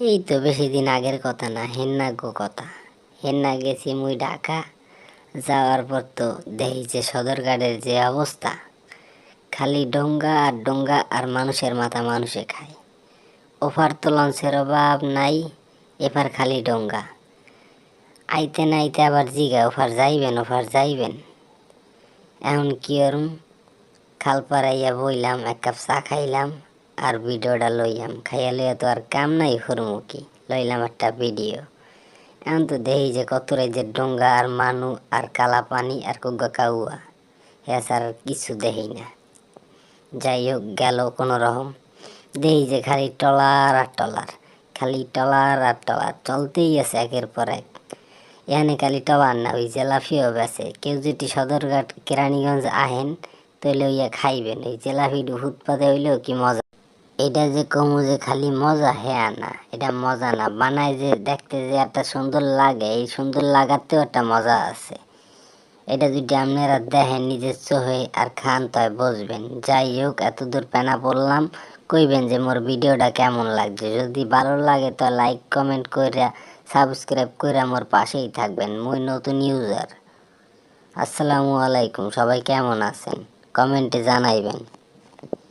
এই তো বেশি দিন আগের কথা না, হেন্না গো কথা। হেন্না গেছি মুই ঢাকা। যাওয়ার পর তো দেখি যে সদরঘাটের যে অবস্থা, খালি ডোঙ্গা আর ডোঙ্গা, আর মানুষের মাথা মানুষে খায়। ওপার তো লঞ্চের অভাব নাই, এপার খালি ডোঙ্গা। আইতে না আইতে আবার জিগা ওপার যাইবেন, ওপার যাইবেন। এখন কি করুম, খাল পাড়াইয়া বইলাম, এক কাপ চা খাইলাম আর ভিডিওটা লইলাম। খাইয়া লইয়া তো আর কাম নাই, হরমুখী লইলাম একটা ভিডিও। এখন তো দেখি যে কত রাইজের ডোঙ্গা আর মানু আর কালা পানি আর কুগা কাউয়া, এছাড়া আর কিছু দেখি না। যাই হোক, গেল কোনো রকম। দেখি যে খালি টলার আর টলার, খালি টলার আর টলার চলতেই আছে একের পর এক। এখানে খালি টলার না, ওই জেলাফিও বেছে। কেউ যদি সদরঘাট কেরানীগঞ্জ আহেন তাহলে ওইয়া খাইবেন। ওই জেলাফিডু ফুটপাতে হইলেও কি মজা। এটা যে কমু যে খালি মজা, হ্যাঁ না, এটা মজা না, বানায় যে দেখতে যে একটা সুন্দর লাগে, এই সুন্দর লাগাতেও একটা মজা আছে। এটা যদি আপনারা দেখেন নিজের চোখে আর খান তাই বুঝবেন। যাই হোক, এত দূর পেনা পড়লাম, কইবেন যে মোর ভিডিওটা কেমন লাগছে। যদি ভালো লাগে তো লাইক কমেন্ট কইরা সাবস্ক্রাইব কইরা মোর পাশেই থাকবেন। মুই নতুন ইউজার। আসসালামু আলাইকুম, সবাই কেমন আছেন কমেন্টে জানাইবেন।